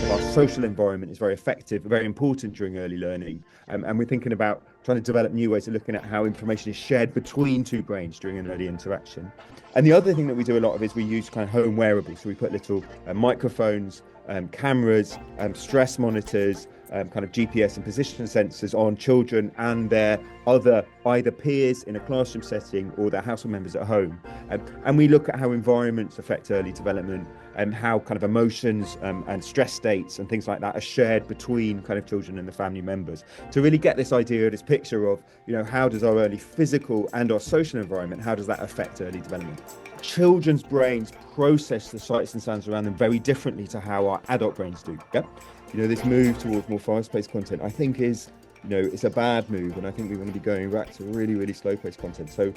of our social environment is very effective, very important during early learning. And we're thinking about trying to develop new ways of looking at how information is shared between two brains during an early interaction. And the other thing that we do a lot of is we use kind of home wearables. So we put little microphones, cameras, stress monitors, kind of GPS and position sensors on children and their other either peers in a classroom setting or their household members at home. And we look at how environments affect early development and how kind of emotions and stress states and things like that are shared between kind of children and the family members to really get this idea, this picture of, how does our early physical and our social environment, how does that affect early development? Children's brains process the sights and sounds around them very differently to how our adult brains do. Yeah? This move towards more fast-paced content, I think is, it's a bad move. And I think we want to be going back to really, really slow-paced content. So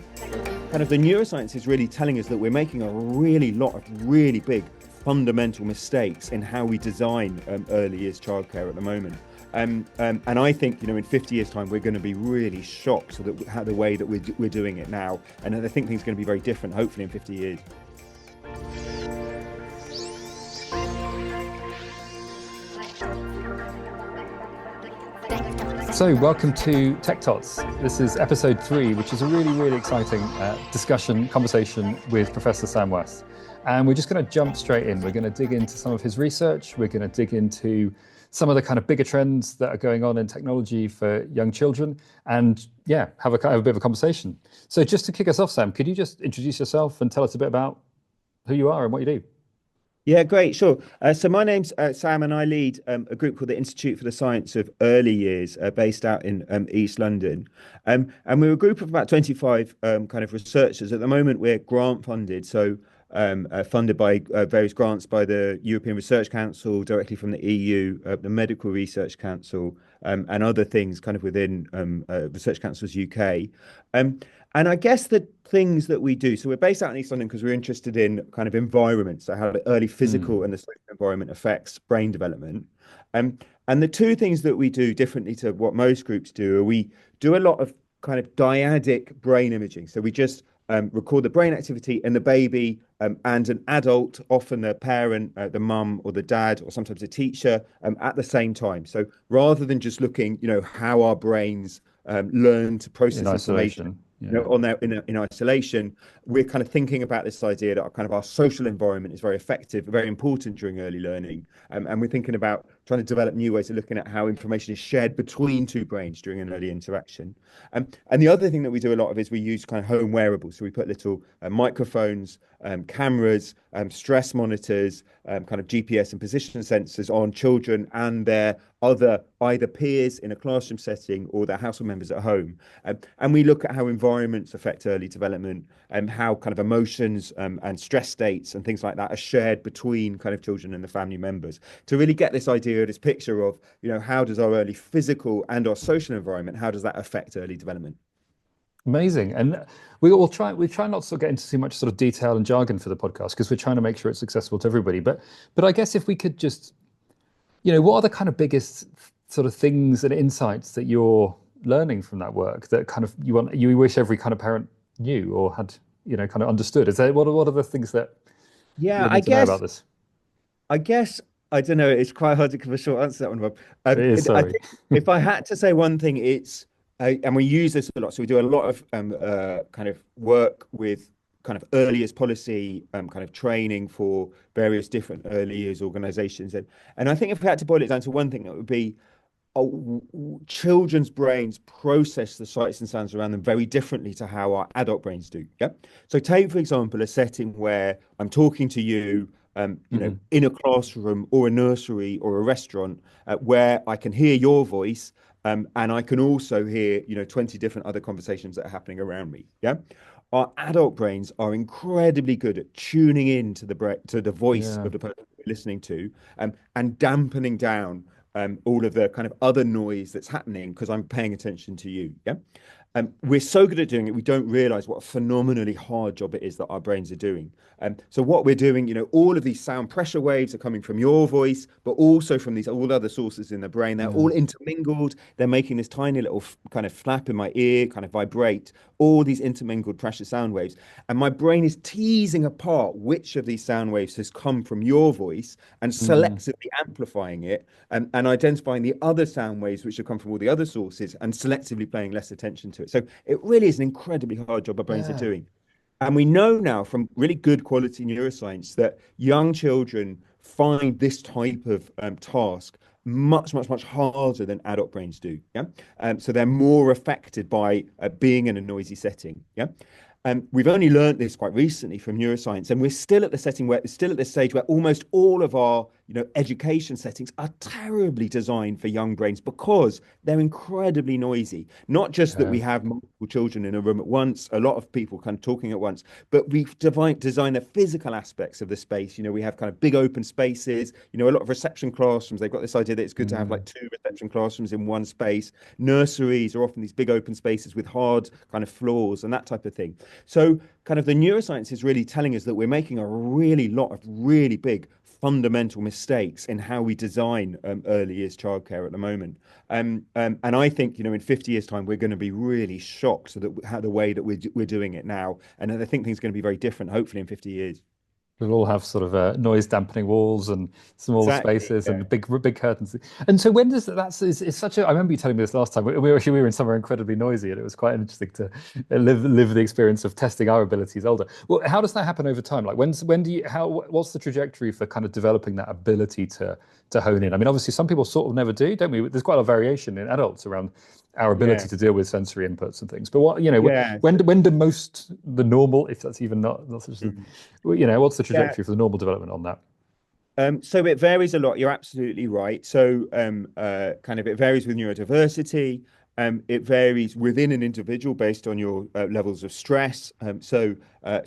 kind of the neuroscience is really telling us that we're making a lot of really big fundamental mistakes in how we design early years childcare at the moment. And I think, in 50 years' time, we're going to be really shocked at how the way that we're doing it now. And I think things are going to be very different, hopefully, in 50 years. So welcome to TechTots. This is episode 3, which is a really, really exciting conversation with Professor Sam West. And we're just going to jump straight in. We're going to dig into some of his research. We're going to dig into some of the kind of bigger trends that are going on in technology for young children and have a bit of a conversation. So just to kick us off, Sam, could you just introduce yourself and tell us a bit about who you are and what you do? Yeah, great, sure. So my name's Sam, and I lead a group called the Institute for the Science of Early Years, based out in East London. And we're a group of about 25 kind of researchers. At the moment, we're grant funded, so funded by various grants by the European Research Council, directly from the EU, the Medical Research Council, and other things kind of within Research Council's UK. And I guess the things that we do, so we're based out in East London because we're interested in kind of environments, so how the early physical and the social environment affects brain development. And the two things that we do differently to what most groups do are we do a lot of kind of dyadic brain imaging. So we just record the brain activity in the baby and an adult, often the parent, the mum or the dad, or sometimes a teacher, at the same time. So rather than just looking, how our brains learn to process information in isolation, we're kind of thinking about this idea that our social environment is very effective, very important during early learning. And we're thinking about trying to develop new ways of looking at how information is shared between two brains during an early interaction. And the other thing that we do a lot of is we use kind of home wearables. So we put little microphones, cameras, stress monitors, kind of GPS and position sensors on children and their other either peers in a classroom setting or their household members at home. And we look at how environments affect early development and how kind of emotions and stress states and things like that are shared between kind of children and the family members to really get this idea, this picture of, how does our early physical and our social environment, how does that affect early development? Amazing. And we try not to get into too much sort of detail and jargon for the podcast because we're trying to make sure it's accessible to everybody. But I guess if we could just, what are the kind of biggest sort of things and insights that you're learning from that work that kind of you wish every kind of parent knew or had, kind of understood? What are the things that you need to know about this? I guess I don't know. It's quite hard to give a short answer to that one, Rob. It is, sorry. I think if I had to say one thing, it's and we use this a lot. So we do a lot of kind of work with kind of early years policy, kind of training for various different early years organizations. And I think if we had to boil it down to one thing, that would be children's brains process the sights and sounds around them very differently to how our adult brains do. Yeah. So take, for example, a setting where I'm talking to you, in a classroom or a nursery or a restaurant, where I can hear your voice, and I can also hear, 20 different other conversations that are happening around me. Yeah. Our adult brains are incredibly good at tuning in to the voice of the person we're listening to, and dampening down all of the kind of other noise that's happening because I'm paying attention to you. Yeah. We're so good at doing it, we don't realize what a phenomenally hard job it is that our brains are doing. So what we're doing, all of these sound pressure waves are coming from your voice, but also from these all other sources in the brain. They're all Mm, intermingled. They're making this tiny little kind of flap in my ear, kind of vibrate, all these intermingled pressure sound waves. And my brain is teasing apart which of these sound waves has come from your voice and mm, selectively amplifying it and identifying the other sound waves which have come from all the other sources and selectively paying less attention to it. So it really is an incredibly hard job our brains are yeah. doing. And we know now from really good quality neuroscience that young children find this type of task much, much, much harder than adult brains do. Yeah. So they're more affected by being in a noisy setting. Yeah. We've only learned this quite recently from neuroscience, and we're still at the setting where still at this stage where almost all of our, education settings are terribly designed for young brains because they're incredibly noisy. Not just that Yeah. we have multiple children in a room at once, a lot of people kind of talking at once, but we've designed the physical aspects of the space. We have kind of big open spaces. A lot of reception classrooms. They've got this idea that it's good to have Mm. like two reception classrooms in one space. Nurseries are often these big open spaces with hard kind of floors and that type of thing. So, kind of the neuroscience is really telling us that we're making a really lot of really big fundamental mistakes in how we design early years childcare at the moment. And I think, in 50 years' time, we're going to be really shocked that how the way that we're doing it now. And I think things are going to be very different, hopefully, in 50 years. We'll all have sort of noise dampening walls and smaller Exactly. spaces Yeah. and big curtains. And so when does that's it's such a I remember you telling me this last time. We were in somewhere incredibly noisy, and it was quite interesting to live the experience of testing our abilities older. Well, how does that happen over time? Like when do you how what's the trajectory for kind of developing that ability to hone in? I mean, obviously some people sort of never do, don't we? There's quite a lot of variation in adults around our Yeah. ability to deal with sensory inputs and things. But Yeah. when do most the normal, if that's even not such a Mhm. what's the Yeah. trajectory for the normal development on that? So it varies a lot. You're absolutely right. So kind of it varies with neurodiversity. It varies within an individual based on your levels of stress. So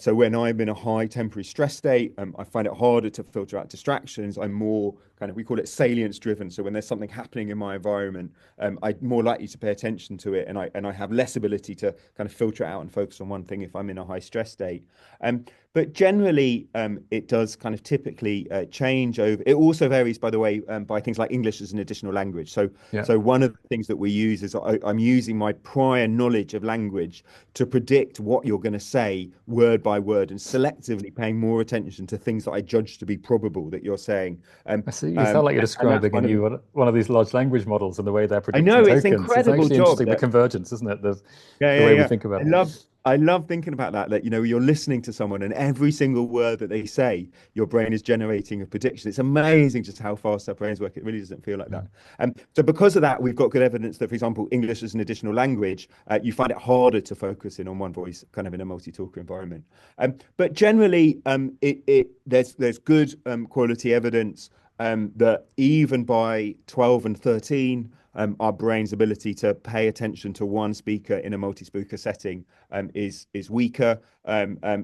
when I'm in a high temporary stress state, I find it harder to filter out distractions. I'm more kind of we call it salience driven. So when there's something happening in my environment, I'm more likely to pay attention to it, and I have less ability to kind of filter it out and focus on one thing if I'm in a high stress state. Um, but generally, it does kind of typically change over. It also varies, by the way, by things like English as an additional language. So, Yeah, so one of the things that we use is I'm using my prior knowledge of language to predict what you're going to say word by word, and selectively paying more attention to things that I judge to be probable that you're saying. I see. You sound like you're And that's describing a one of the. new one of these large language models and the way they're I predicting know it's an tokens. It's incredible actually job interesting, the that. convergence, isn't it? Yeah, The yeah, way we yeah. think about I it. love I love thinking about that. That you're listening to someone and every single word that they say, your brain is generating a prediction. It's amazing just how fast our brains work. It really doesn't feel like that. Mm. So because of that, we've got good evidence that, for example, English as an additional language, you find it harder to focus in on one voice, kind of in a multi-talker environment. But generally, there's good quality evidence that even by 12 and 13, our brain's ability to pay attention to one speaker in a multi-speaker setting is weaker.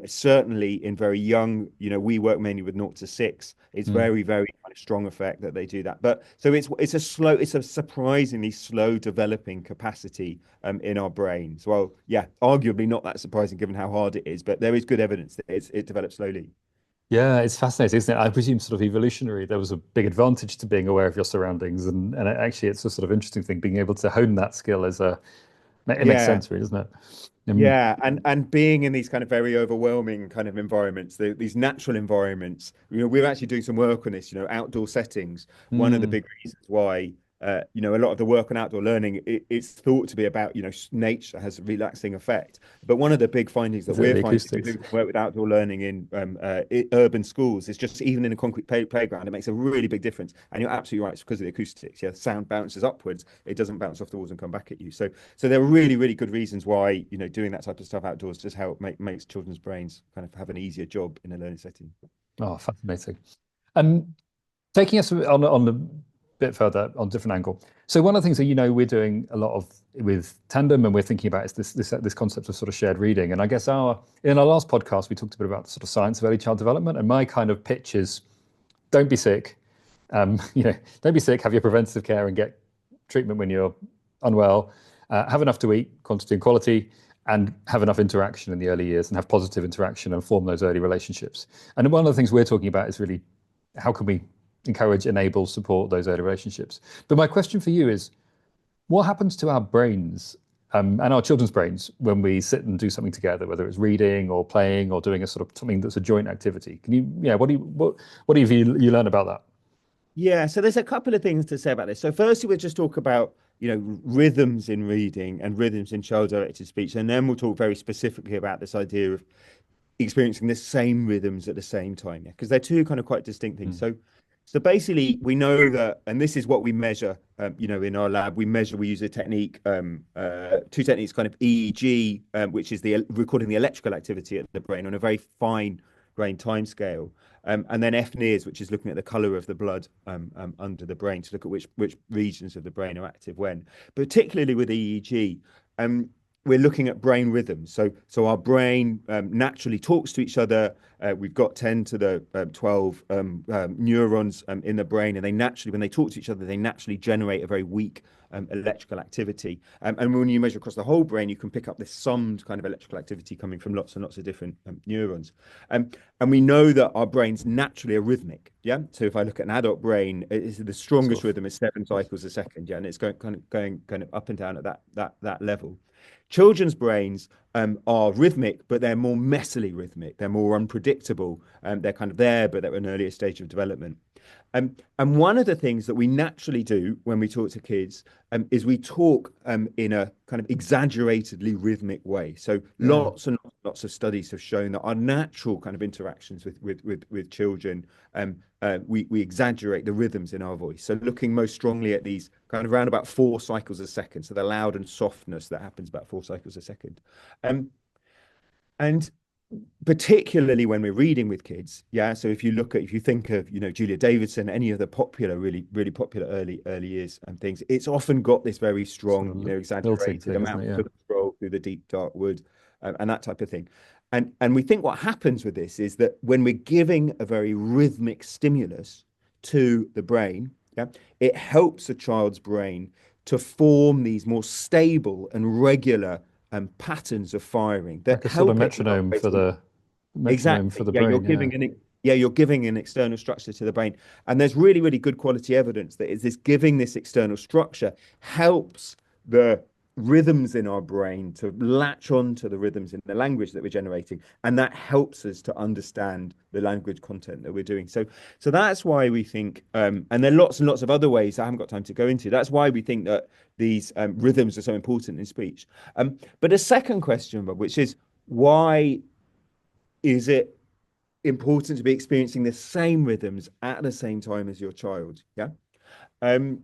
Certainly in very young, we work mainly with 0 to 6. It's Mm. very kind of strong effect that they do that. But so it's a surprisingly slow developing capacity in our brains. Well, yeah, arguably not that surprising given how hard it is, but there is good evidence that it develops slowly. Yeah, it's fascinating, isn't it? I presume sort of evolutionary, there was a big advantage to being aware of your surroundings, and actually, it's a sort of interesting thing being able to hone that skill it makes Yeah. sense, really, doesn't it? Yeah, and being in these kind of very overwhelming kind of environments, these natural environments, we're actually doing some work on this, outdoor settings. One of the Mm. big reasons why, a lot of the work on outdoor learning, it's thought to be about, nature has a relaxing effect. But one of the big findings that Is it we're the finding, we're acoustics? doing some work with outdoor learning in urban schools, is just even in a concrete playground, it makes a really big difference. And you're absolutely right, it's because of the acoustics. Yeah, sound bounces upwards, it doesn't bounce off the walls and come back at you. So there are really, really good reasons why, doing that type of stuff outdoors just how it makes children's brains kind of have an easier job in a learning setting. Oh, fascinating. Um, Taking us on a bit further on a different angle. So one of the things that we're doing a lot of with Tandem and we're thinking about is this concept of sort of shared reading. And I guess in our last podcast we talked a bit about the sort of science of early child development. And my kind of pitch is don't be sick. Don't be sick. Have your preventative care and get treatment when you're unwell. have enough to eat, quantity and quality, and have enough interaction in the early years and have positive interaction and form those early relationships. And one of the things we're talking about is really how can we encourage, enable, support those early relationships. But my question for you is, what happens to our brains and our children's brains when we sit and do something together, whether it's reading or playing or doing a sort of something that's a joint activity? Can you, yeah, what do you learn about that? Yeah, so there's a couple of things to say about this. So firstly, we'll just talk about, rhythms in reading and rhythms in child-directed speech, and then we'll talk very specifically about this idea of experiencing the same rhythms at the same time, yeah, because they're two kind of quite distinct things. Mm. So basically, we know that, and this is what we measure, in our lab. We use a technique, two techniques, kind of EEG, which is the recording the electrical activity at the brain on a very fine grain time scale, and then FNIRS, which is looking at the color of the blood under the brain to look at which regions of the brain are active when. Particularly with EEG, we're looking at brain rhythms. So our brain naturally talks to each other. We've got 10 to the 12 neurons in the brain, and they naturally, when they talk to each other, they naturally generate a very weak electrical activity. And when you measure across the whole brain, you can pick up this summed kind of electrical activity coming from lots and lots of different neurons. And we know that our brains naturally are rhythmic. Yeah. So if I look at an adult brain, the strongest rhythm is 7 cycles a second. Yeah. And it's going kind of up and down at that level. Children's brains are rhythmic, but they're more messily rhythmic. They're more unpredictable. They're kind of there, but they're at an earlier stage of development. And one of the things that we naturally do when we talk to kids is we talk in a kind of exaggeratedly rhythmic way. So lots and lots of studies have shown that our natural kind of interactions with children, we exaggerate the rhythms in our voice. So looking most strongly at these kind of around about 4 cycles a second. So the loud and softness that happens about 4 cycles a second. And particularly when we're reading with kids, yeah. So if you think of, Julia Davidson, any of the popular, really popular early years and things, it's often got this very strong, Sort of exaggerated thing, amount isn't it? of scroll through the deep dark wood, and that type of thing. And we think what happens with this is that when we're giving a very rhythmic stimulus to the brain, yeah, it helps a child's brain to form these more stable and regular patterns of firing that Like a sort of help it basically. metronome for Exactly. the Yeah, brain. Yeah. you're giving an external structure to the brain. And there's really good quality evidence that is this giving this external structure helps the rhythms in our brain to latch on to the rhythms in the language that we're generating. And that helps us to understand the language content that we're doing. So that's why we think, and there are lots and lots of other ways I haven't got time to go into. That's why we think that these rhythms are so important in speech. But a second question, Bob, which is why is it important to be experiencing the same rhythms at the same time as your child? Yeah. Um,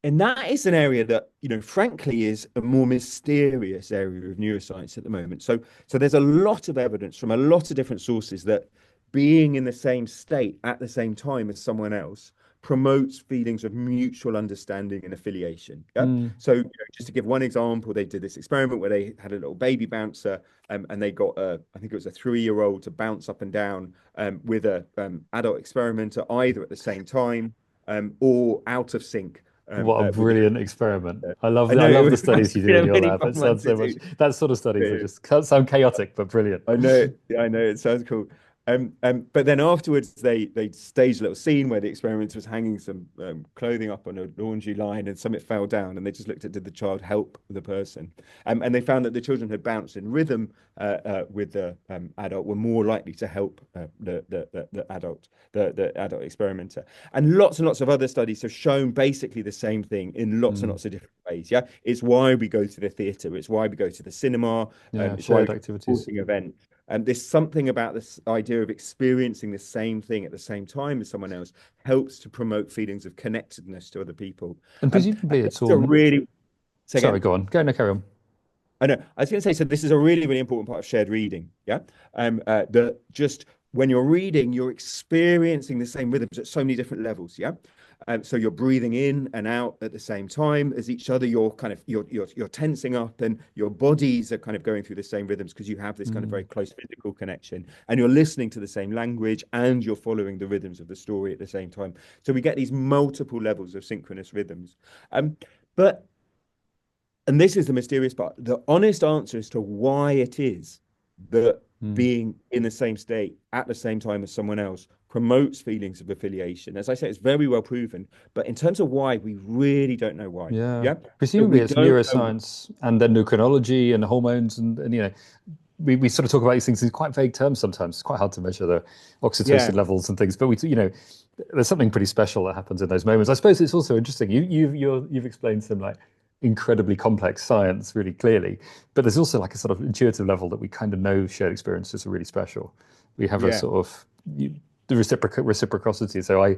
and that is an area that, frankly, is a more mysterious area of neuroscience at the moment. So there's a lot of evidence from a lot of different sources that being in the same state at the same time as someone else promotes feelings of mutual understanding and affiliation. Yeah. Mm. So just to give one example, they did this experiment where they had a little baby bouncer, and they got I think it was a 3-year-old to bounce up and down with a adult experimenter either at the same time or out of sync. What a With brilliant experiment. I I know love it the must studies you have do been in a your really lab. It fun one sounds to so much, do. that sort of studies are just sound chaotic, but brilliant. I know, yeah, I know. It sounds cool. But then afterwards, they staged a little scene where the experimenter was hanging some clothing up on a laundry line, and some it fell down, and they just looked at did the child help the person, and they found that the children who bounced in rhythm with the adult were more likely to help the adult experimenter, and lots of other studies have shown basically the same thing in lots and Mm. lots of different ways. Yeah, it's why we go to the theatre, it's why we go to the cinema, Yeah, it's why we shared go to activities. sporting event. And there's something about this idea of experiencing the same thing at the same time as someone else helps to promote feelings of connectedness to other people. And And presumably this it's is a all, really, say sorry, again. go on. Go, no, carry on. I know. I was going to say, so this is a really important part of shared reading. Yeah. The just when you're reading, you're experiencing the same rhythms at so many different levels. Yeah. So you're breathing in and out at the same time as each other. You're kind of you're tensing up, and your bodies are kind of going through the same rhythms because you have this kind of very Mm. close physical connection, and you're listening to the same language, and you're following the rhythms of the story at the same time. So we get these multiple levels of synchronous rhythms. But and this is the mysterious part, the honest answer as to why it is that Mm. being in the same state at the same time as someone else promotes feelings of affiliation. As I say, it's very well proven, but in terms of why, we really don't know why. Yeah. Yeah. So Presumably we it's don't know. neuroscience and endocrinology and hormones and we sort of talk about these things in quite vague terms sometimes. It's quite hard to measure the oxytocin Yeah. levels and things, but there's something pretty special that happens in those moments. I suppose it's also interesting. You've explained some like incredibly complex science really clearly, but there's also like a sort of intuitive level that we kind of know shared experiences are really special. We have a Yeah. sort of the reciprocity. So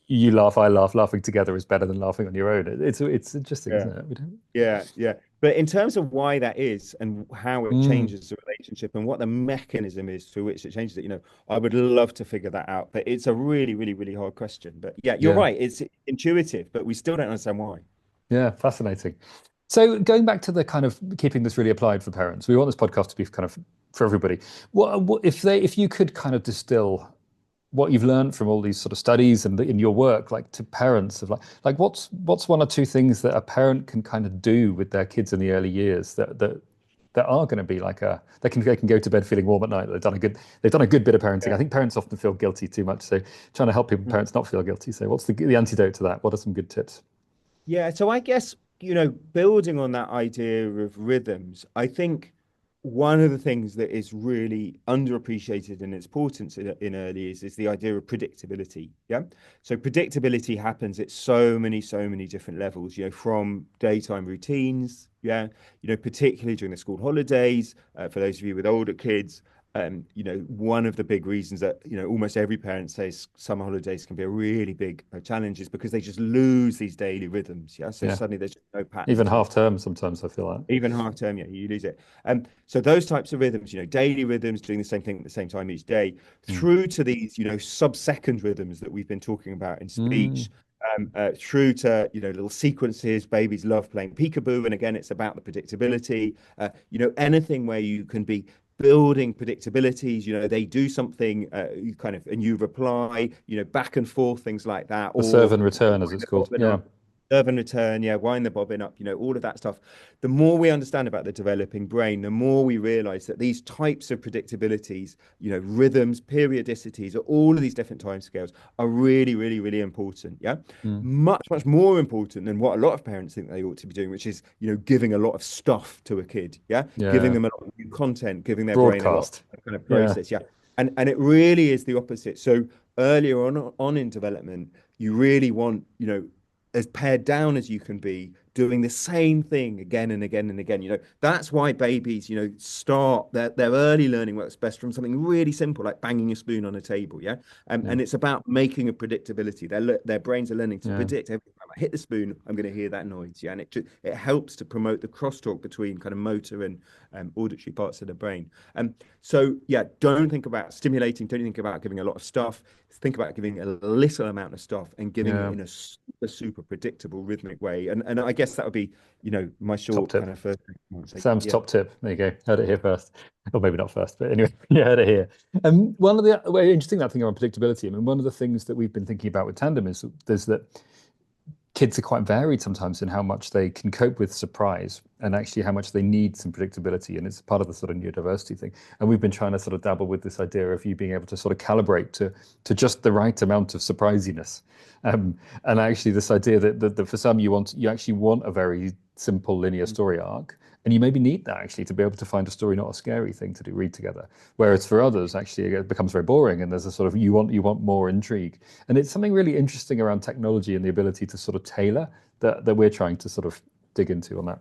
you laugh, I laugh. Laughing together is better than laughing on your own. It's interesting, Yeah. isn't it? We don't. Yeah, yeah. But in terms of why that is and how it Mm, changes the relationship and what the mechanism is through which it changes it, I would love to figure that out. But it's a really, really, really hard question. But yeah, you're yeah. right. It's intuitive, but we still don't understand why. Yeah, fascinating. So going back to the kind of keeping this really applied for parents, we want this podcast to be kind of for everybody. What if you could kind of distill what you've learned from all these sort of studies and in your work, like to parents of like what's one or two things that a parent can kind of do with their kids in the early years that are going to be like they can go to bed feeling warm at night. They've done a good bit of parenting. Yeah. I think parents often feel guilty too much, so trying to help people Mm. parents not feel guilty. So what's the antidote to that? What are some good tips? Yeah, so I guess, building on that idea of rhythms, I think one of the things that is really underappreciated in its importance in early years is the idea of predictability. Yeah. So predictability happens at so many different levels, from daytime routines. Yeah. Particularly during the school holidays, for those of you with older kids. One of the big reasons that, almost every parent says summer holidays can be a really big challenge is because they just lose these daily rhythms. Yeah. So Yeah. suddenly there's just no pattern Even to half it. term, sometimes I feel like. Even half term, yeah, you lose it. So those types of rhythms, daily rhythms, doing the same thing at the same time each day, Mm. through to these, sub-second rhythms that we've been talking about in Mm. speech, through to, little sequences. Babies love playing peekaboo, and again, it's about the predictability. Anything where you can be building predictabilities. They do something, you kind of, and you reply, back and forth, things like that, The serve or and return, as it's called. Yeah. serve and return, yeah, wind the bobbin up, all of that stuff. The more we understand about the developing brain, the more we realize that these types of predictabilities, rhythms, periodicities, all of these different timescales are really, really, really important. Yeah. Mm. Much, much more important than what a lot of parents think they ought to be doing, which is, giving a lot of stuff to a kid. Yeah. Giving Yeah. them a lot of new content, giving their brain a lot Broadcast. of kind of Yeah. process. Yeah. And it really is the opposite. So earlier on in development, you really want, as pared down as you can be, doing the same thing again and again and again. That's why babies, start their early learning works best from something really simple, like banging a spoon on a table. Yeah. Yeah. And it's about making a predictability. Their brains are learning to Yeah. predict every time I hit the spoon, I'm going to hear that noise. Yeah. And it helps to promote the crosstalk between kind of motor and auditory parts of the brain. So yeah, don't think about stimulating, don't think about giving a lot of stuff. Think about giving a little amount of stuff and giving it Yeah. in a super predictable rhythmic way. And I guess that would be, my Top short kind tip. of first thing. So, Sam's yeah. top tip. There you go. Heard it here first. Or maybe not first, but anyway, yeah, heard it here. One of the very interesting that thing around predictability. I mean, one of the things that we've been thinking about with Tandem is that kids are quite varied sometimes in how much they can cope with surprise and actually how much they need some predictability. And it's part of the sort of neurodiversity thing. And we've been trying to sort of dabble with this idea of you being able to sort of calibrate to just the right amount of surprisiness. And actually this idea that for some you actually want a very simple linear story arc. And you maybe need that actually to be able to find a story, not a scary thing to read together. Whereas for others, actually, it becomes very boring, and there's a sort of you want more intrigue. And it's something really interesting around technology and the ability to sort of tailor that we're trying to sort of dig into on that.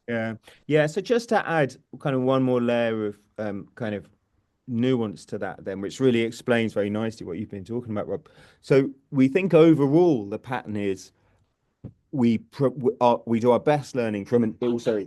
Yeah. Yeah. So just to add kind of one more layer of kind of nuance to that then, which really explains very nicely what you've been talking about, Rob. So we think overall the pattern is we do our best learning from an also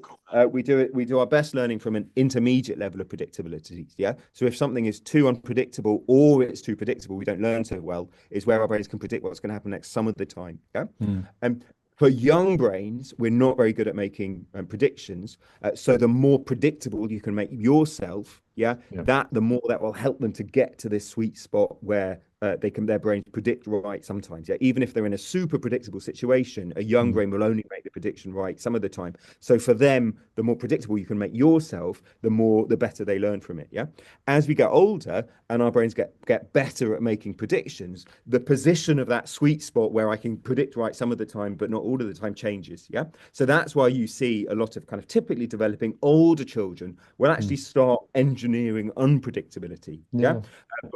we do our best learning from an intermediate level of predictability. Yeah. So if something is too unpredictable or it's too predictable, we don't learn so well. Is where our brains can predict what's going to happen next some of the time. Yeah. Mm. And for young brains, we're not very good at making predictions. So the more predictable you can make yourself, yeah, Yeah. the more that will help them to get to this sweet spot where their brains predict right sometimes. Yeah, even if they're in a super predictable situation, a young Mm. brain will only make the prediction right some of the time. So for them, the more predictable you can make yourself, the better they learn from it. Yeah. As we get older and our brains get better at making predictions, the position of that sweet spot where I can predict right some of the time, but not all of the time changes. Yeah. So that's why you see a lot of kind of typically developing older children will Mm. actually start engineering unpredictability. Yeah. Yeah.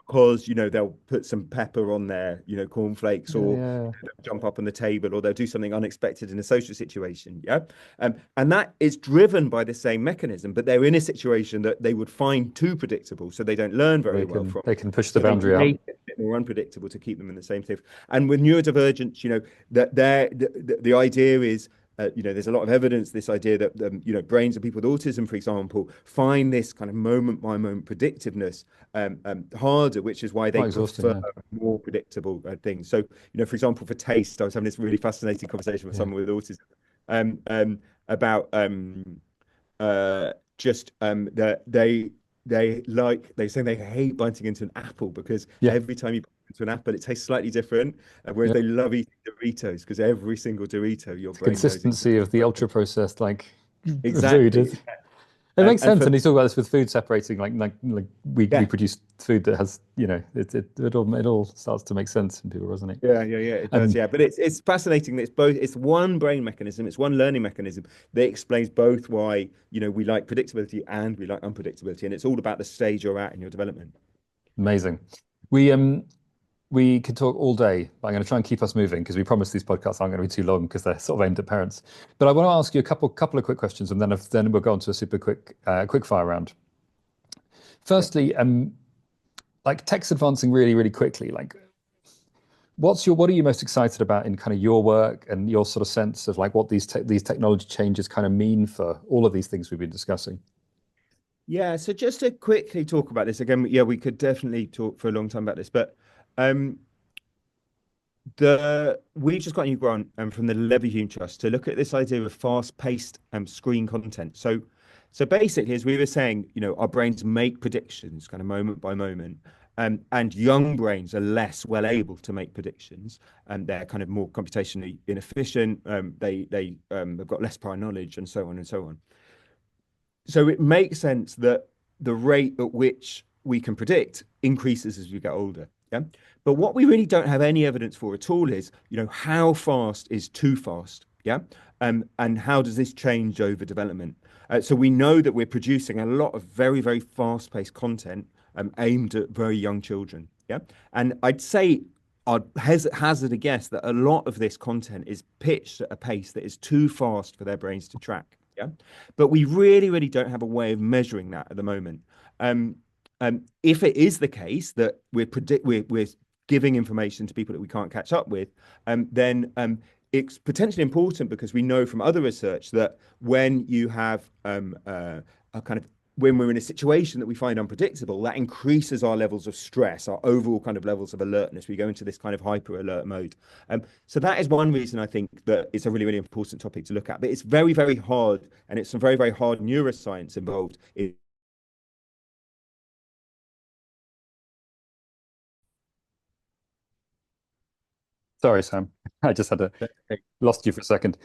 Because, they'll put some pepper on their, cornflakes, Yeah. or Yeah. they'll jump up on the table, or they'll do something unexpected in a social situation. Yeah. And that is driven by the same mechanism, but they're in a situation that they would find too predictable. So they don't learn very well from. They can push the So they boundary out. make it a bit more unpredictable to keep them in the same safe. And with neurodivergence, that the idea is, there's a lot of evidence, this idea that, brains of people with autism, for example, find this kind of moment by moment predictiveness harder, which is why they Quite exhausting. prefer Yeah. more predictable things. So, for example, for taste, I was having this really fascinating conversation with Yeah. someone with autism about just that they say they hate biting into an apple because Yeah. every time you bite into an apple, it tastes slightly different. Whereas Yeah. they love eating Doritos because every single Dorito, your The brain knows consistency of the exactly. ultra processed food Exactly. is. It makes And sense, for and you talk about this with food separating, like we yeah, produce food that has, it all starts to make sense and people resonate. yeah, it does. Um, Yeah, but it's fascinating that it's one brain mechanism, it's one learning mechanism that explains both why, we like predictability and we like unpredictability. And it's all about the stage you're at in your development. Amazing. We could talk all day, but I'm going to try and keep us moving because we promise these podcasts aren't going to be too long because they're sort of aimed at parents. But I want to ask you a couple of quick questions, and then we'll go on to a super quick fire round. Yeah. Firstly, like tech's advancing really, really quickly. Like, what are you most excited about in kind of your work and your sort of sense of like what these technology changes kind of mean for all of these things we've been discussing? Yeah, so just to quickly talk about this again, yeah, we could definitely talk for a long time about this, but um, we've just got a new grant from the Leverhulme Trust to look at this idea of fast-paced screen content. So basically, as we were saying, our brains make predictions kind of moment by moment, and young brains are less well able to make predictions, and they're kind of more computationally inefficient. They have got less prior knowledge, and so on and so on. So it makes sense that the rate at which we can predict increases as we get older. Yeah. But what we really don't have any evidence for at all is, how fast is too fast? Yeah. And how does this change over development? So we know that we're producing a lot of very, very fast-paced content aimed at very young children. Yeah. And I'd say I'd hazard a guess that a lot of this content is pitched at a pace that is too fast for their brains to track. Yeah. But we really, really don't have a way of measuring that at the moment. Um, if it is the case that we're giving information to people that we can't catch up with, then it's potentially important because we know from other research that when you have a kind of when we're in a situation that we find unpredictable, that increases our levels of stress, our overall kind of levels of alertness. We go into this kind of hyper alert mode. So that is one reason I think that it's a really, really important topic to look at. But it's very, very hard, and it's some very, very hard neuroscience involved in. Sorry, Sam. I just had to lost you for a second.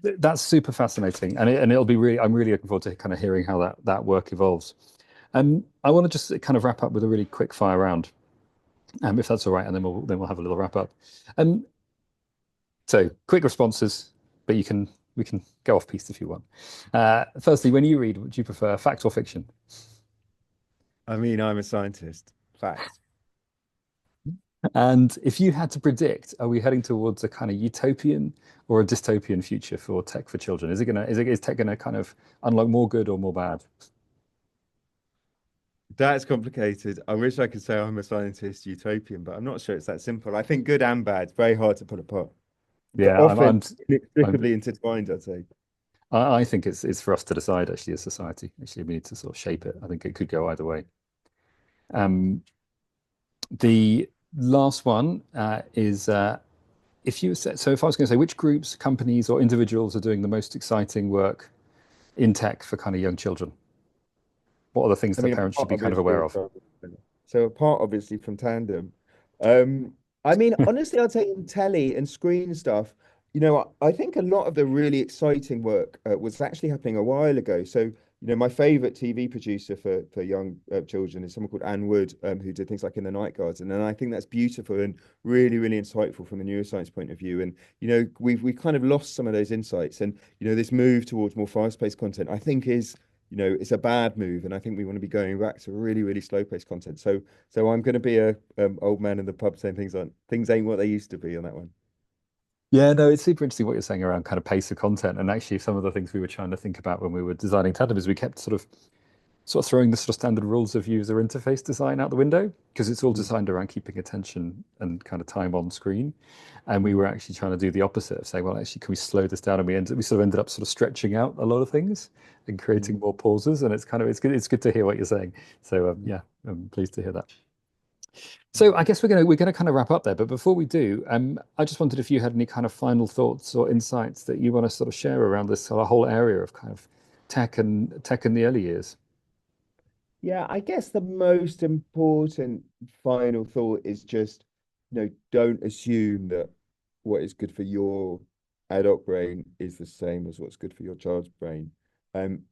That's super fascinating, and it'll be really. I'm really looking forward to kind of hearing how that work evolves. I want to just kind of wrap up with a really quick fire round, if that's all right, and then we'll have a little wrap up. Um, so quick responses, but we can go off piste if you want. Firstly, when you read, would you prefer fact or fiction? I mean, I'm a scientist. Fact. And if you had to predict, are we heading towards a kind of utopian or a dystopian future for tech for children? Is tech gonna kind of unlock more good or more bad? That's complicated. I wish I could say I'm a scientist utopian, but I'm not sure it's that simple. I think good and bad, very hard to put apart, but Yeah, often I'm inextricably intertwined, I'd say. I think it's for us to decide actually as society. Actually, we need to sort of shape it. I think it could go either way. Um, the last one is if I was going to say which groups, companies, or individuals are doing the most exciting work in tech for kind of young children? What are the things I that mean, parents should apart be kind of aware obviously of? from, so apart obviously from Tandem, Um, I mean, honestly, I'd say in telly and screen stuff, I think a lot of the really exciting work was actually happening a while ago. So, my favorite TV producer for young children is someone called Anne Wood, who did things like In the Night Garden. And I think that's beautiful and really, really insightful from a neuroscience point of view. And, we've kind of lost some of those insights. And, this move towards more fast-paced content, I think is, it's a bad move. And I think we want to be going back to really, really slow-paced content. So I'm going to be a old man in the pub saying things ain't what they used to be on that one. Yeah, no, it's super interesting what you're saying around kind of pace of content. And actually, some of the things we were trying to think about when we were designing Tandem is we kept sort of throwing the sort of standard rules of user interface design out the window because it's all Mm, designed around keeping attention and kind of time on screen. And we were mm, actually trying to do the opposite of saying, well, actually, can we slow this down? And we sort of ended up sort of stretching out a lot of things and creating mm, more pauses. And it's good to hear what you're saying. So mm, yeah, I'm pleased to hear that. So mm. I guess we're gonna kind of wrap up there. But before we do, I just wondered if you had any kind of final thoughts or insights that you want to sort of share around this sort of whole area of kind of tech in the early years. Yeah, I guess the most important final thought is just, don't assume that what is good for your adult brain is the same as what's good for your child's brain.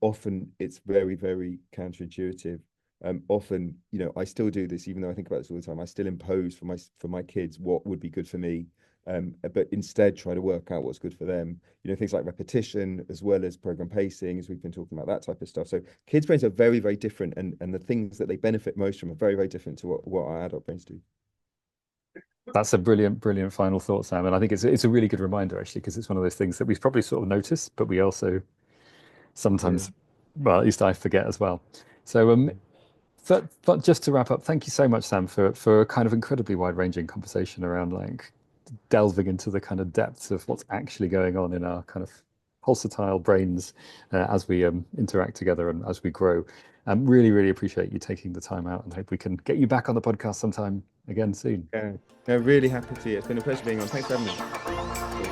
Often it's very, very counterintuitive. Often, I still do this, even though I think about this all the time. I still impose for my kids what would be good for me, but instead try to work out what's good for them. Things like repetition as well as program pacing, as we've been talking about that type of stuff. So kids' brains are very, very different, and the things that they benefit most from are very, very different to what our adult brains do. That's a brilliant, brilliant final thought, Sam. And I think it's a really good reminder actually, because it's one of those things that we probably sort of notice, but we also Yeah. sometimes, well, at least I forget as well. So but just to wrap up, thank you so much, Sam, for a kind of incredibly wide-ranging conversation around like delving into the kind of depths of what's actually going on in our kind of pulsatile brains as we interact together and as we grow. Really, really appreciate you taking the time out and hope we can get you back on the podcast sometime again soon. Yeah. No, really happy to. It's been a pleasure being on. Thanks for having me.